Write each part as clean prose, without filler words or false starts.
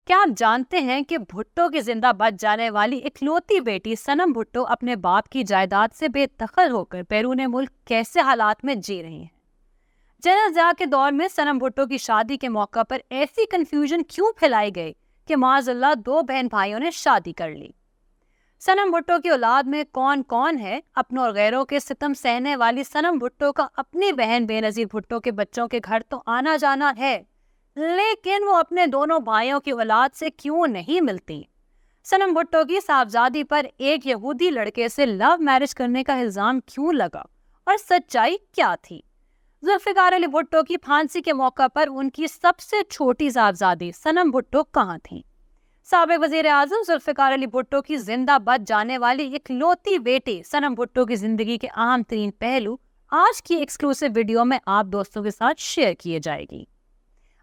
کیا آپ جانتے ہیں کہ بھٹو کی زندہ بچ جانے والی اکلوتی بیٹی سنم بھٹو اپنے باپ کی جائیداد سے بے دخل ہو کر بیرون ملک کیسے حالات میں جی رہی ہیں؟ جنرل ضیاء کے دور میں سنم بھٹو کی شادی کے موقع پر ایسی کنفیوژن کیوں پھیلائی گئی کہ معاذ اللہ 2 بہن بھائیوں نے شادی کر لی؟ سنم بھٹو کی اولاد میں کون کون ہے؟ اپنوں اور غیروں کے ستم سہنے والی سنم بھٹو کا اپنی بہن بے نظیر بھٹو کے بچوں کے گھر تو آنا جانا ہے، لیکن وہ اپنے دونوں بھائیوں کی اولاد سے کیوں نہیں ملتی؟ سنم بھٹو کی صاحبزادی پر ایک یہودی لڑکے سے لو میرج کرنے کا الزام کیوں لگا اور سچائی کیا تھی؟ ذوالفقار علی بھٹو کی پھانسی کے موقع پر ان کی سب سے چھوٹی صاحبزادی سنم بھٹو کہاں تھیں؟ سابق وزیر اعظم ذوالفقار علی بھٹو کی زندہ بچ جانے والی اکلوتی بیٹی سنم بھٹو کی زندگی کے اہم ترین پہلو آج کی ایکسکلوسیو ویڈیو میں آپ دوستوں کے ساتھ شیئر کیے جائے گی۔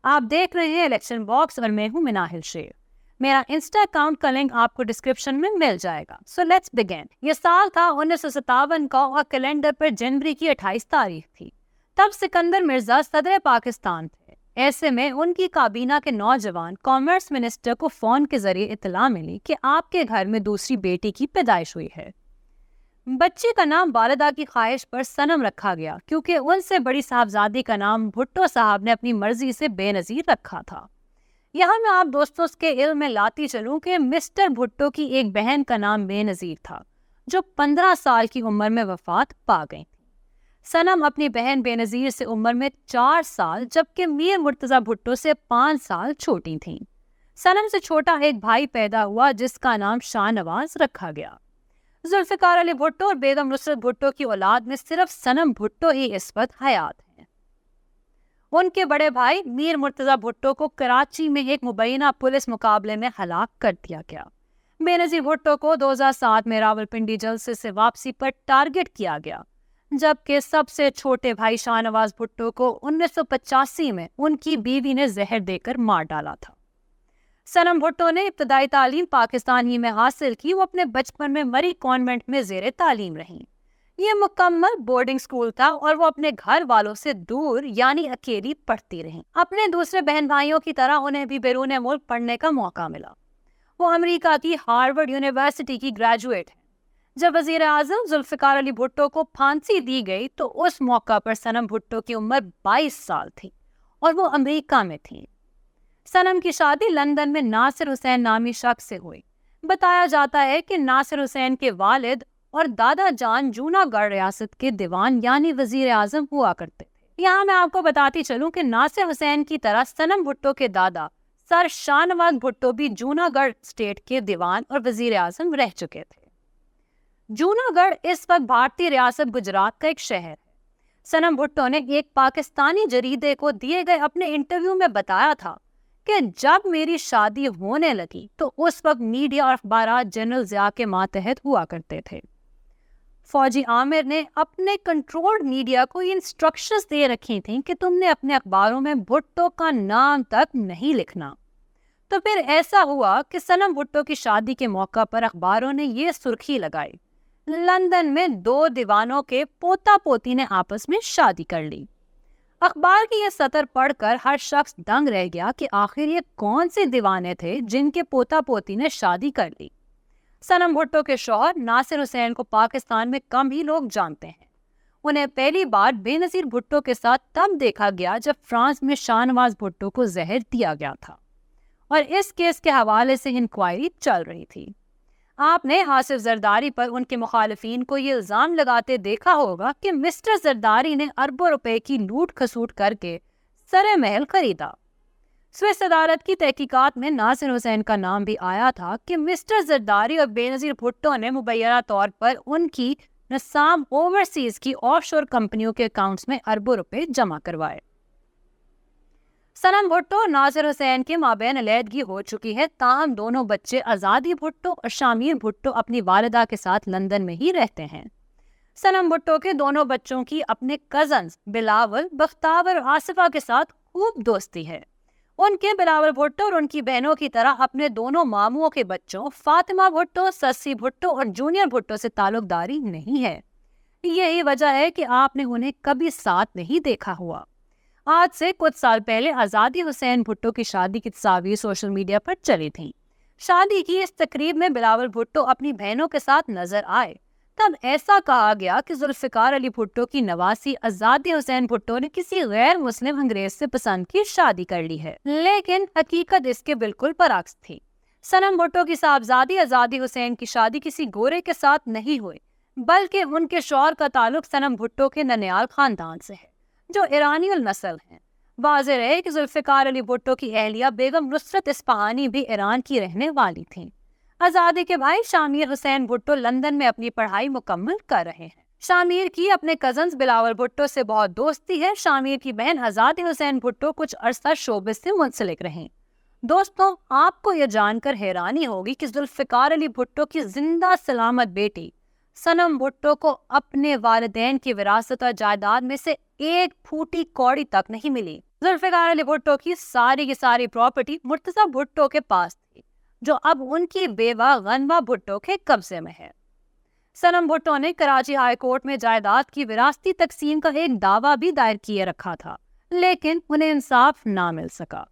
آپ دیکھ رہے ہیں الیکشن باکس اور میں ہوں مناہل شیر۔ میرا انسٹا اکاؤنٹ کا لنک آپ کو ڈسکرپشن میں مل جائے گا۔ So let's begin. یہ سال تھا 1957 کا اور کیلنڈر پر جنوری کی 28 تاریخ تھی۔ تب سکندر مرزا صدر پاکستان تھے۔ ایسے میں ان کی کابینہ کے نوجوان کامرس منسٹر کو فون کے ذریعے اطلاع ملی کہ آپ کے گھر میں دوسری بیٹی کی پیدائش ہوئی ہے۔ بچی کا نام والدہ کی خواہش پر سنم رکھا گیا کیونکہ ان سے بڑی صاحبزادی کا نام بھٹو صاحب نے اپنی مرضی سے بے نظیر رکھا تھا۔ یہاں میں آپ دوستوں کے علم میں لاتی چلوں کہ مسٹر بھٹو کی ایک بہن کا نام بے نظیر تھا جو 15 سال کی عمر میں وفات پا گئی۔ سنم اپنی بہن بے نظیر سے عمر میں 4 سال جبکہ میر مرتضی بھٹو سے 5 سال چھوٹی تھیں۔ سنم سے چھوٹا ایک بھائی پیدا ہوا جس کا نام شاہ نواز رکھا گیا۔ ذوالفقار علی بھٹو اور بیگم نصرت بھٹو کی اولاد میں صرف سنم بھٹو ہی اس وقت حیات ہیں۔ ان کے بڑے بھائی میر مرتضی بھٹو کو کراچی میں ایک مبینہ پولیس مقابلے میں ہلاک کر دیا گیا۔ بے نظیر بھٹو کو 2007 میں راولپنڈی جلسے سے واپسی پر ٹارگٹ کیا گیا، جبکہ سب سے چھوٹے بھائی شاہ نواز بھٹو کو 1985 میں ان کی بیوی نے زہر دے کر مار ڈالا تھا۔ سنم بھٹو نے ابتدائی تعلیم پاکستان ہی میں حاصل کی۔ وہ اپنے بچپن میں مری کانوینٹ میں زیر تعلیم رہیں۔ یہ مکمل بورڈنگ سکول تھا اور وہ اپنے گھر والوں سے دور یعنی اکیلی پڑھتی رہیں۔ اپنے دوسرے بہن بھائیوں کی طرح انہیں بھی بیرون ملک پڑھنے کا موقع ملا۔ وہ امریکہ کی ہارورڈ یونیورسٹی کی گریجویٹ ہیں۔ جب وزیر اعظم ذوالفقار علی بھٹو کو پھانسی دی گئی تو اس موقع پر سنم بھٹو کی عمر 22 سال تھی اور وہ امریکہ میں تھیں۔ سنم کی شادی لندن میں ناصر حسین نامی شخص سے ہوئی۔ بتایا جاتا ہے کہ ناصر حسین کے والد اور دادا جان جونا گڑھ ریاست کے دیوان یعنی وزیر اعظم ہوا کرتے تھے۔ یہاں میں آپ کو بتاتی چلوں کہ ناصر حسین کی طرح سنم بھٹو کے دادا سر شاہ نواز بھٹو بھی جونا گڑھ اسٹیٹ کے دیوان اور وزیر اعظم رہ چکے تھے۔ جونا گڑھ اس وقت بھارتی ریاست گجرات کا ایک شہر ہے۔ سنم بھٹو نے ایک پاکستانی جریدے کو دیے گئے اپنے انٹرویو میں بتایا تھا کہ جب میری شادی ہونے لگی تو اس وقت میڈیا اور اخبارات جنرل ضیاء کے ماتحت ہوا کرتے تھے۔ فوجی عامر نے اپنے کنٹرولڈ میڈیا کو یہ انسٹرکشنز دے رکھی تھیں کہ تم نے اپنے اخباروں میں بھٹو کا نام تک نہیں لکھنا۔ تو پھر ایسا ہوا کہ سنم بھٹو کی شادی کے موقع پر اخباروں نے یہ سرخی لگائی، لندن میں 2 دیوانوں کے پوتا پوتی نے آپس میں شادی کر لی۔ اخبار کی یہ سطر پڑھ کر ہر شخص دنگ رہ گیا کہ آخر یہ کون سے دیوانے تھے جن کے پوتا پوتی نے شادی کر لی۔ سنم بھٹو کے شوہر ناصر حسین کو پاکستان میں کم ہی لوگ جانتے ہیں۔ انہیں پہلی بار بے نظیر بھٹو کے ساتھ تب دیکھا گیا جب فرانس میں شاہ نواز بھٹو کو زہر دیا گیا تھا اور اس کیس کے حوالے سے انکوائری چل رہی تھی۔ آپ نے آصف زرداری پر ان کے مخالفین کو یہ الزام لگاتے دیکھا ہوگا کہ مسٹر زرداری نے اربوں روپے کی لوٹ کھسوٹ کر کے سر محل خریدا۔ سوئس عدالت کی تحقیقات میں ناصر حسین کا نام بھی آیا تھا کہ مسٹر زرداری اور بے نظیر بھٹو نے مبینہ طور پر ان کی نسام اوورسیز کی آف شور کمپنیوں کے اکاؤنٹس میں اربوں روپے جمع کروائے۔ سنم بھٹو اور ناصر حسین کے مابین علیحدگی ہو چکی ہے، تاہم دونوں بچے آزادی بھٹو اور شامیر بھٹو اپنی والدہ کے ساتھ لندن میں ہی رہتے ہیں۔ سنم بھٹو کے دونوں بچوں کی اپنے کزنز بلاول، بختاور اور آصفہ کے ساتھ خوب دوستی ہے۔ ان کے بلاول بھٹو اور ان کی بہنوں کی طرح اپنے دونوں ماموں کے بچوں فاطمہ بھٹو، سسی بھٹو اور جونیئر بھٹو سے تعلق داری نہیں ہے۔ یہی وجہ ہے کہ آپ نے انہیں کبھی ساتھ نہیں دیکھا ہوا۔ آج سے کچھ سال پہلے آزادی حسین بھٹو کی شادی کی تصاویر سوشل میڈیا پر چلی تھیں۔ شادی کی اس تقریب میں بلاول بھٹو اپنی بہنوں کے ساتھ نظر آئے۔ تب ایسا کہا گیا کہ ذوالفقار علی بھٹو کی نواسی آزادی حسین بھٹو نے کسی غیر مسلم انگریز سے پسند کی شادی کر لی ہے، لیکن حقیقت اس کے بالکل برعکس تھی۔ صنم بھٹو کی صاحبزادی آزادی حسین کی شادی کسی گورے کے ساتھ نہیں ہوئی، بلکہ ان کے شوہر کا تعلق صنم بھٹو کے ننیال خاندان سے ہے، جو ایرانی النسل ہیں۔ واضح رہے کہ ذوالفقار علی بھٹو کی اہلیہ بیگم نصرت اصفہانی بھی ایران کی رہنے والی تھیں۔ آزادی کے بھائی شامیر حسین بھٹو لندن میں اپنی پڑھائی مکمل کر رہے ہیں۔ شامیر کی اپنے کزنز بلاول بھٹو سے بہت دوستی ہے۔ شامیر کی بہن آزادی حسین بھٹو کچھ عرصہ شوبز سے منسلک رہیں۔ دوستوں، آپ کو یہ جان کر حیرانی ہوگی کہ ذوالفقار علی بھٹو کی زندہ سلامت بیٹی صنم بھٹو کو اپنے والدین کی وراثت اور جائیداد میں سے ایک پھوٹی کوڑی تک نہیں ملی۔ ذوالفقار علی بھٹو کی ساری پراپرٹی مرتضیٰ بھٹو کے پاس تھی، جو اب ان کی بیوہ غنوہ بھٹو کے قبضے میں ہے۔ صنم بھٹو نے کراچی ہائی کورٹ میں جائیداد کی وراثتی تقسیم کا ایک دعویٰ بھی دائر کیے رکھا تھا، لیکن انہیں انصاف نہ مل سکا۔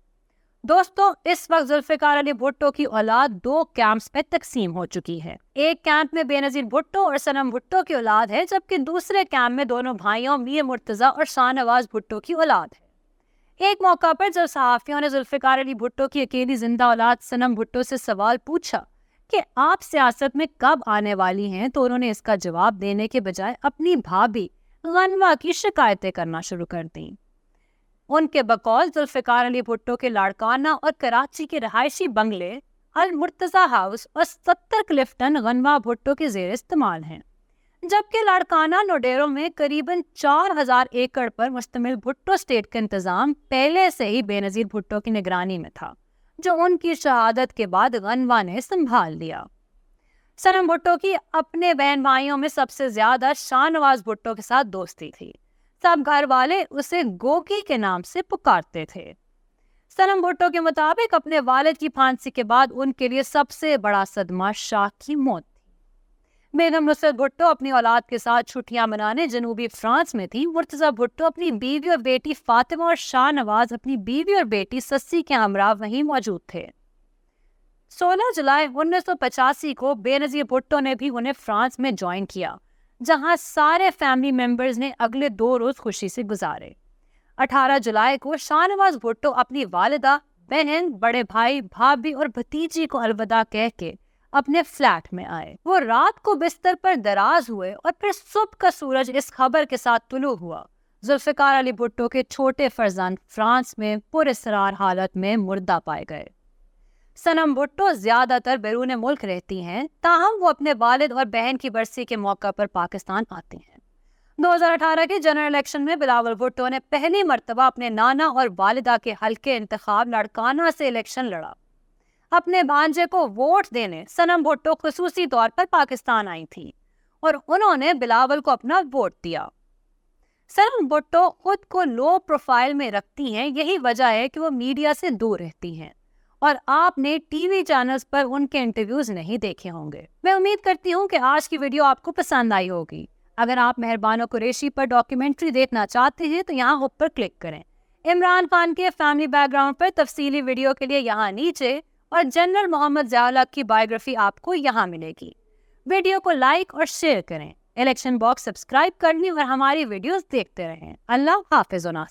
دوستوں، اس وقت ذوالفقار علی بھٹو کی اولاد 2 کیمپس میں تقسیم ہو چکی ہے۔ ایک کیمپ میں بے نظیر بھٹو اور صنم بھٹو کی اولاد ہے، جبکہ دوسرے کیمپ میں دونوں بھائیوں میر مرتضیٰ اور شاہ نواز بھٹو کی اولاد ہے۔ ایک موقع پر جب صحافیوں نے ذوالفقار علی بھٹو کی اکیلی زندہ اولاد صنم بھٹو سے سوال پوچھا کہ آپ سیاست میں کب آنے والی ہیں، تو انہوں نے اس کا جواب دینے کے بجائے اپنی بھابھی غنوہ کی شکایتیں کرنا شروع کر دیں۔ ان کے بقول ذوالفقار علی بھٹو کے لاڑکانہ اور کراچی کے رہائشی بنگلے المرتضیٰ ہاؤس اور 70 کلفٹن غنوہ بھٹو کے زیر استعمال ہیں، جبکہ لاڑکانہ نوڈیرو میں قریباً 4000 ایکڑ پر مشتمل بھٹو اسٹیٹ کا انتظام پہلے سے ہی بے نظیر بھٹو کی نگرانی میں تھا، جو ان کی شہادت کے بعد غنوہ نے سنبھال لیا۔ صنم بھٹو کی اپنے بہن بھائیوں میں سب سے زیادہ شاہ نواز بھٹو کے ساتھ دوستی تھی۔ سب گھر والے اسے گوگی کے نام سے پکارتے تھے۔ صنم بھٹو کے مطابق اپنے والد کی پھانسی کے بعد ان کے لیے سب سے بڑا صدمہ شاہ کی موت تھی۔ بیگم نصرت بھٹو اپنی اولاد کے ساتھ چھٹیاں منانے جنوبی فرانس میں تھی۔ مرتضیٰ بھٹو اپنی بیوی اور بیٹی فاطمہ اور شاہ نواز اپنی بیوی اور بیٹی سسی کے ہمراہ وہیں موجود تھے۔ 16 جولائی 1985 کو بے نظیر بھٹو نے بھی انہیں فرانس میں جوائن کیا، جہاں سارے فیملی ممبرز نے اگلے 2 روز خوشی سے گزارے۔ 18 جولائی کو شاہ نواز بھٹو اپنی والدہ، بہن، بڑے بھائی، بھابھی اور بھتیجی کو الوداع کہہ کے اپنے فلیٹ میں آئے۔ وہ رات کو بستر پر دراز ہوئے اور پھر صبح کا سورج اس خبر کے ساتھ طلوع ہوا: ذوالفقار علی بھٹو کے چھوٹے فرزند فرانس میں پراسرار حالت میں مردہ پائے گئے۔ صنم بھٹو زیادہ تر بیرون ملک رہتی ہیں، تاہم وہ اپنے والد اور بہن کی برسی کے موقع پر پاکستان آتے ہیں۔ 2018 کے جنرل الیکشن میں بلاول بھٹو نے پہلی مرتبہ اپنے نانا اور والدہ کے حلقے انتخاب لاڑکانہ سے الیکشن لڑا۔ اپنے بھانجے کو ووٹ دینے صنم بھٹو خصوصی طور پر پاکستان آئی تھی اور انہوں نے بلاول کو اپنا ووٹ دیا۔ صنم بھٹو خود کو لو پروفائل میں رکھتی ہیں، یہی وجہ ہے کہ وہ میڈیا سے دور رہتی ہیں اور آپ نے ٹی وی چینلز پر ان کے انٹرویوز نہیں دیکھے ہوں گے۔ میں امید کرتی ہوں کہ آج کی ویڈیو آپ کو پسند آئی ہوگی۔ اگر آپ مہربانو قریشی پر ڈاکیومنٹری دیکھنا چاہتے ہیں تو یہاں اوپر کلک کریں۔ عمران خان کے فیملی بیک گراؤنڈ پر تفصیلی ویڈیو کے لیے یہاں نیچے، اور جنرل محمد ضیاء الحق کی بائیوگرافی آپ کو یہاں ملے گی۔ ویڈیو کو لائک اور شیئر کریں، الیکشن باکس سبسکرائب کر لیں اور ہماری ویڈیوز دیکھتے رہیں۔ اللہ حافظ و ناصر۔